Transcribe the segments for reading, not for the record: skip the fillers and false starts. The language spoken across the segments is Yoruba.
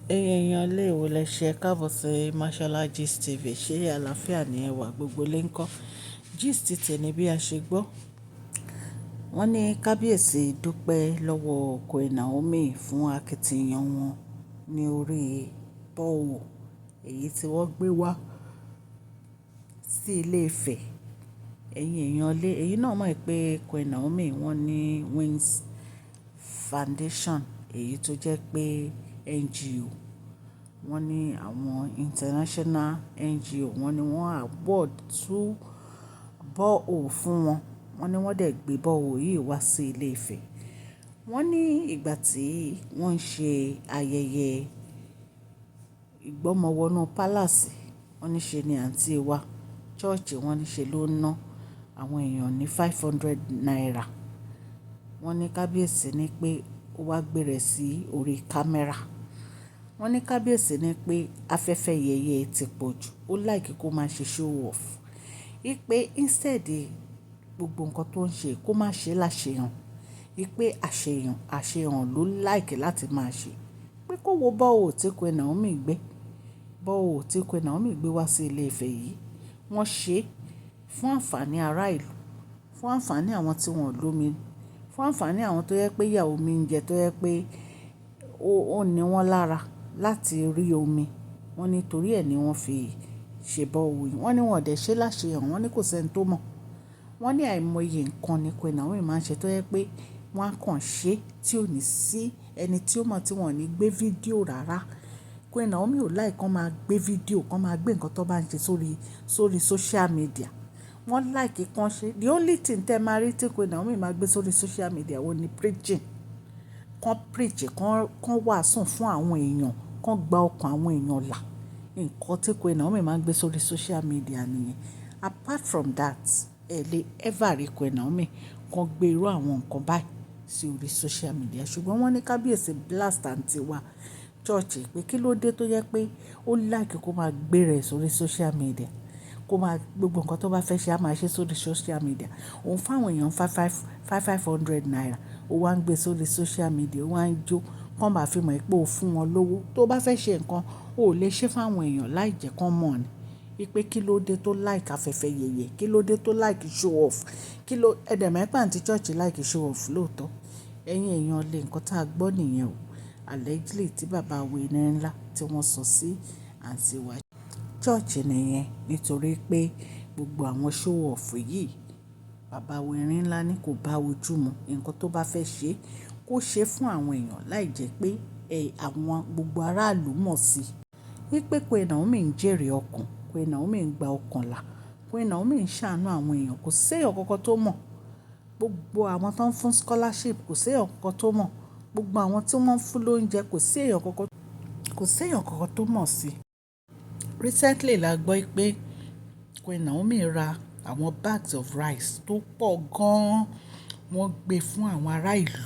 Èèyàn lè wo lẹ ṣe káàbọ̀ sí Mashola Gist TV. Ṣé àlàáfíà ni ẹwà gbogbo lè ń kọ́? Gist tẹ̀ni bí a ṣe gbọ́. Wọ́n ní kábíyèsí dúpẹ́ lọ́wọ́ Queen Naomi fún akitiyan wọn ní orí bọ́ọ̀wọ̀ èyí tí wọ́n gbé wá sí ilé Ifẹ̀. Ẹ̀yin èèyàn lé, èyí náà mọ̀ pé Queen Naomi wọ́n ní Wings Foundation èyí tó jẹ́ pé NGO. Wọ́n ní àwọn international NGO, wọ́n ní wọ́n award 2 borehole fún wọn. Wọ́n ní wọ́n dẹ̀ gbé borehole yìí wá sí ilé Ifẹ̀. Wọ́n ní ìgbà tí wọ́n ń ṣe ayẹyẹ ìgbọ́mọwọ́nú palace, wọ́n ní ṣe ni àǹtí wa church wọ́n ní ṣe ló ná àwọn èèyàn ní 500 naira. Wọ́n ní kábíyèsí ní pé ó wá gbé rẹ̀ sí orí kámẹ́rà. Wọ́n ní kábíyèsí ní pé afẹ́fẹ́ yẹ̀yẹ́ ti pọ̀ jù, ó like kó máa ṣe show off. Wípé instead gbogbo nǹkan tó ń ṣe kó má ṣe láṣehàn. Wípé àṣehàn ló like láti máa ṣe. Pé kó wo borehole tí Queen Naomi gbé. Borehole tí Queen Naomi gbé wá sí ilé Ifẹ̀ yìí. Wọ́n ṣe fún àǹfààní ará ìlú, fún àǹfààní àwọn tí wọ́n ò lómi, fún àǹfààní àwọn tó yẹ pé ìyà omi ń jẹ, tó yẹ pé ó ní wọ́n lára láti rí omi. Wọ́n ní torí ẹ̀ ni wọ́n fi ṣe borehole yìí. Wọ́n ní wọ́n ò dẹ̀ ṣe láṣehàn, wọ́n ní kò sí ẹni tó mọ̀. Wọ́n ní àìmọye nǹkan ni Queen Naomi máa ń ṣe tó yẹ pé wọ́n á kàn ṣe tí ò ní sí ẹni tí ó mọ̀ tí wọ́n ò ní gbé fídíò rárá. Queen Naomi ò like kán máa gbé fídíò, kán máa gbé nǹkan tó bá ń ṣe sórí social media. Wọ́n like kán ṣe. The only thing tẹ máa rí tí Queen Naomi máa gbé sórí social media òun ni preaching. Kán preach, kán wàásù fún àwọn èèyàn, kán gba ọkàn àwọn èèyàn là. Nǹkan tí Queen Naomi máa ń gbé sórí social media nìyẹn. Apart from that, ẹ lè ever rí Queen Naomi kán gbé irú àwọn nǹkan báyìí sí orí social media. Ṣùgbọ́n wọ́n ní kábíyèsí blast àǹtí wa church pé kí ló dé tó yẹ pé ó like kó máa gbé rẹ̀ sórí social media. Kó máa gbogbo nǹkan tó bá fẹ́ ṣe á máa ṣe sórí social media. Òun fáwọn èèyàn 500 naira. Ó wá ń gbé sórí social media, ó wá ń jó. Kán máa fi mọ̀ pé ó fún wọn lówó. Tó bá fẹ́ ṣe nǹkan, ó lè ṣe fáwọn èèyàn láì jẹ́ kán mọ̀ ni. Wípé kí ló dé tó like afẹ́fẹ́ yẹ̀yẹ́, kí ló dé tó like show off. Ẹ̀dẹ̀ mọ̀ pé àǹtí church like show off lóòótọ́. Ẹ̀yin èèyàn lé nǹkan tí a gbọ́ nìyẹn o. Allegedly tí bàbá Wẹ̀nẹ ńlá tí wọ́n sọ sí àǹtí wa church nìyẹn. Nítorí pé gbogbo àwọn show off yìí, bàbá Wẹ̀nẹ ńlá ní kò bá ojú mu. Nǹkan tó bá fẹ́ ṣe kó ṣe fún àwọn èèyàn láì jẹ́ pé àwọn gbogbo aráàlú mọ̀ sí. Wípé Queen Naomi ń jèrè ọkàn, Queen Naomi ń gba ọkàn là, Queen Naomi ń ṣàánú àwọn èèyàn, kò sí èèyàn kankan tó mọ̀. Gbogbo àwọn tó ń fún scholarship kò sí èèyàn kankan tó mọ̀. Gbogbo àwọn tí wọ́n ń fún lóúnjẹ kò sí èèyàn kankan tó mọ̀ sí. Recently la gbọ́ pé Queen Naomi ra àwọn bags of rice tó pọ̀ gan-an. Wọ́n gbé fún àwọn ará ìlú.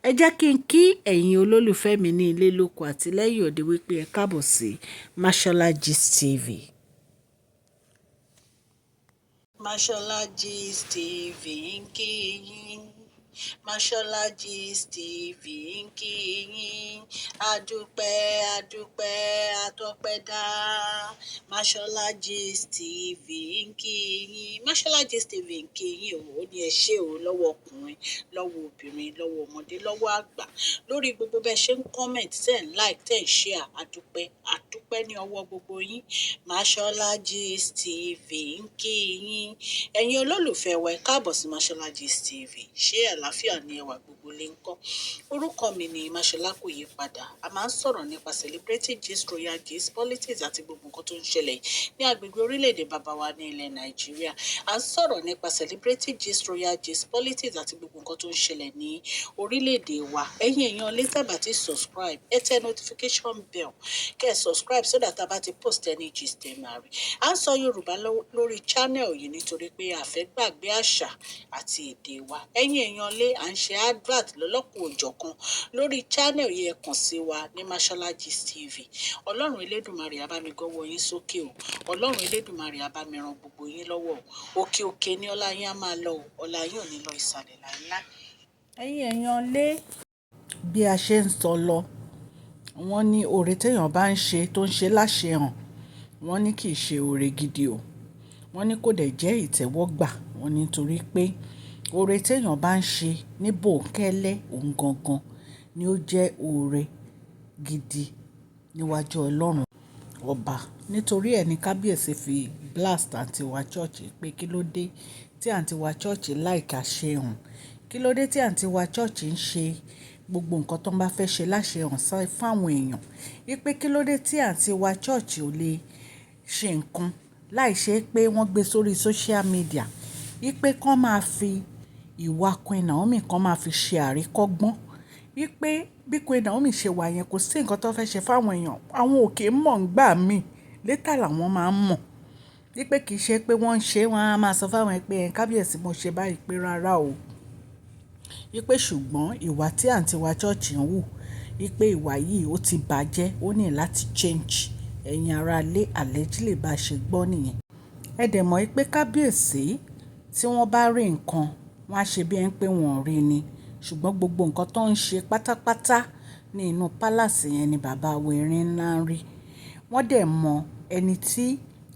Ẹ jẹ́ kí n kí ẹ̀yin olólùfẹ́ mi ní ilé lóko àti lẹ́yìn òde wípé ẹ káàbọ̀ sí Mashola Gist TV. Mashola Gist TV ń kí yín. Mashola Gist TV ń kí yín. Adúpẹ́ atọ́pẹ́dá. Mashola Gist TV ń kí yín. Mashola Gist TV ń kí yín o. Ó ní ẹ ṣé o lọ́wọ́ ọkùnrin, lọ́wọ́ obìnrin, lọ́wọ́ ọmọdé, lọ́wọ́ àgbà. Lórí gbogbo bẹ́ẹ̀ ṣe ń comment, tẹ́ ń like, tẹ́ ń share. Adúpẹ́ ní ọwọ́ gbogbo yín. Mashola Gist TV ń kí yín. Ẹ̀yin olólùfẹ́ wa ẹ káàbọ̀ sí Mashola Gist TV. Ṣé àlàáfíà ni ẹwà gbogbo lè ń kọ́? Orúkọ mi ni Mashola kò yí padà. A máa ń sọ̀rọ̀ nípa celebrity gist, royal gist, politics àti gbogbo nǹkan tó ń ṣẹlẹ̀ ní agbègbè orílẹ̀-èdè bàbá wa ní ilẹ̀ Nàìjíríà. A ń sọ̀rọ̀ nípa celebrity gist, royal gist, politics àti gbogbo nǹkan tó ń ṣẹlẹ̀ ní orílẹ̀-èdè wa. Ẹ̀yin èèyàn lè tẹ́ bá ti subscribe, ẹ tẹ notification bell, kẹ́ ẹ subscribe so that a bá ti post any gist ẹ máa rí. A ń sọ Yorùbá lórí channel yìí nítorí pé a fẹ́ gbàgbé àṣà àti èdè wa. Ẹ̀yin èèyàn lé à ń ṣe advert lọ́lọ́kùn òjọ̀kan lórí channel yìí, ẹ kàn sí wa ní Mashola Gist TV. Ọlọ́run Elédùmarè á bá mi gọ́wọ́ yín sókè o. Ọlọ́run Elédùmarè á bá mi ran gbogbo yín lọ́wọ́ o. Òkè òkè ni ọlá yín á máa lọ o. Ọlá yín ò ní lọ ìsàlẹ̀ láíláí. Ẹ̀yin èèyàn lé bí a ṣe ń sọ lọ, wọ́n ní oore téèyàn bá ń ṣe tó ń ṣe láṣehàn, wọ́n ní kì í ṣe oore gidi o. Wọ́n ní kò dẹ̀ jẹ́ ìtẹ́wọ́gbà. Wọ́n ní torí pé oore téèyàn bá ń ṣe ní bòńkẹ́lẹ́ òun gangan ni ó jẹ́ oore gidi níwájú Ọlọ́run ọba. Nítorí ẹ ni kábíyèsí fi blast àǹtí wa church pé kí ló dé tí àǹtí wa church like àṣehàn. Kí ló dé tí àǹtí wa church ń ṣe gbogbo nǹkan tó ń bá fẹ́ ṣe láṣehàn fáwọn èèyàn. Wípé kí ló dé tí àǹtí wa church ò lè ṣe nǹkan láì ṣe pé wọ́n gbé sórí social media. Wípé kán máa fi ìwà Queen Naomi kan máa fi ṣe àríkọ́gbọ́n. Wípé bí Queen Naomi ṣe wà yẹn kò sí nǹkan tó fẹ́ ṣe fáwọn èèyàn. Àwọn ò kí ń mọ̀ ńgbà mí. Later làwọn máa ń mọ̀. Wípé kì í ṣe pé wọ́n ń ṣe, wọ́n á máa sọ fáwọn ẹ pé kábíyèsí mo ṣe báyìí pé rárá o. Wípé ṣùgbọ́n ìwà tí àǹtí wa church ń wù, wípé ìwà yìí ó ti bàjẹ́, ó ní láti change. Ẹ̀yin ará ilé allegedly bá ṣe gbọ́ nìyẹn. Ẹ dẹ̀ mọ̀ wípé kábíyèsí tí wọ́n bá rí nǹkan, wọ́n á ṣe bí ẹni pé wọ́n ò rí ni. Ṣùgbọ́n gbogbo nǹkan tó ń ṣe pátápátá ní inú palace yẹn ni bàbá Erin ńlá ń rí. Wọ́n dẹ̀ mọ ẹni tí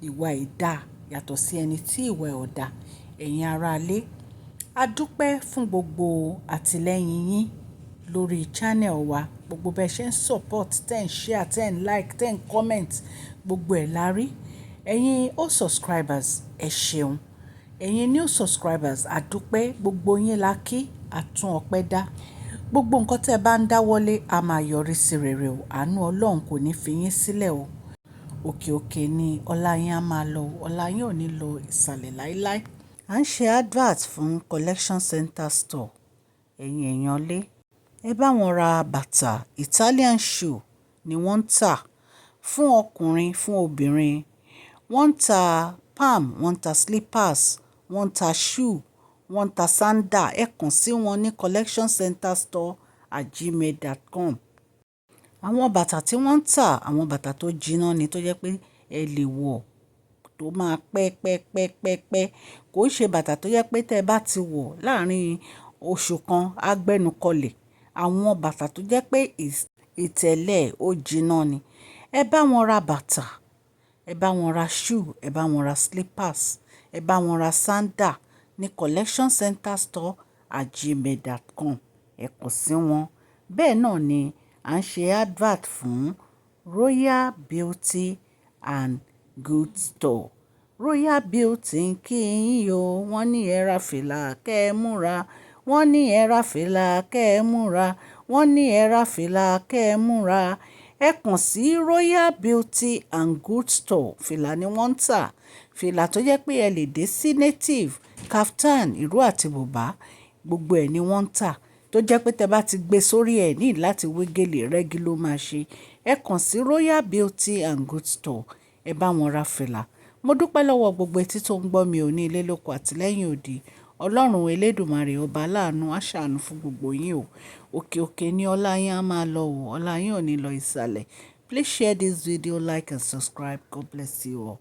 ìwà ẹ̀ dá yàtọ̀ sí ẹni tí ìwà ẹ̀ ò dá. Ẹ̀yin ará ilé, a dúpẹ́ fún gbogbo àtìlẹ́yìn yín lórí channel wa. Gbogbo bẹ́ẹ̀ ṣe ń support, tẹ́ ń share, tẹ́ ń like, tẹ́ ń comment, gbogbo ẹ̀ la rí. Ẹ̀yin old subscribers, ẹ ṣeun. Ẹ̀yin new subscribers, a dúpẹ́ gbogbo yín la kí, a tún ọpẹ́ dá. Gbogbo nǹkan tí ẹ bá ń dáwọ́lé a máa yọrí sí rere o. Àánú Ọlọ́run kò ní fi yín sílẹ̀ o. Òkè òkè ni ọlá yín á máa lọ. Ọlá yín ò ní lọ ìsàlẹ̀ láíláí. À ń ṣe advert fún Collection Center Store. Ẹ̀yin èèyàn lé. Ẹ bá wọn ra bàtà Italian shoe ni wọ́n ń tà fún ọkùnrin, fún obìnrin. Wọ́n ń ta palm, wọ́n ń ta slippers, wọ́n ń ta shoe, wọ́n ń ta sandal. Ẹ kàn sí wọn ní collectioncenterstore@gmail.com. Àwọn bàtà tí wọ́n ń tà, àwọn bàtà tó jiná ni tó jẹ́ pé ẹ lè wọ̀ tó máa pẹ́ pẹ́ pẹ́ pẹ́ pẹ́. Kò ṣe bàtà tó jẹ́ pé tẹ́ bá ti wọ̀ láàárín oṣù kan á gbẹ́nu kọlẹ̀. Àwọn bàtà tó jẹ́ pé ìtẹ̀lẹ̀ ó jiná ni. Ẹ bá wọn ra bàtà, ẹ bá wọn ra shoe, ẹ bá wọn ra slippers, ẹ bá wọn ra sandal ní collectioncenterstore@gmail.com. Ẹ kàn sí wọn. Bẹ́ẹ̀ náà ni à ń ṣe advert fún Royal Beauty and Goods Store. Royal Beauty ń kí yín o. Wọ́n ní ẹ ra fìlà kẹ́ ẹ múra. Wọ́n ní ẹ ra fìlà kẹ́ ẹ múra. Wọ́n ní ẹ ra fìlà kẹ́ ẹ múra. Ẹ kàn sí Royal Beauty and Goods Store. Fìlà ni wọ́n ń tà. Fìlà tó jẹ́ pé ẹ lè dé sí native, kaftan, ìró àti bùbá. Gbogbo ẹ̀ ni wọ́n ń tà. Tó jẹ́ pé tẹ́ bá ti gbé sórí ẹ̀ ní láti wé gèlè rẹ́gí ló máa ṣe. Ẹ kàn sí Royal Beauty and Goods Store. Ẹ bá wọn ra fìlà. Mo dúpẹ́ lọ́wọ́ gbogbo etí tó ń gbọ́ mi ò ní ilé lóko àti lẹ́yìn odi. Ọlọ́run Elédùmarè ọba aláàánú á ṣàánú fún gbogbo yín o. Òkè òkè ni ọlá yín á máa lọ o. Ọlá yín ò ní lọ ìsàlẹ̀. Please share this video, like and subscribe. God bless you all.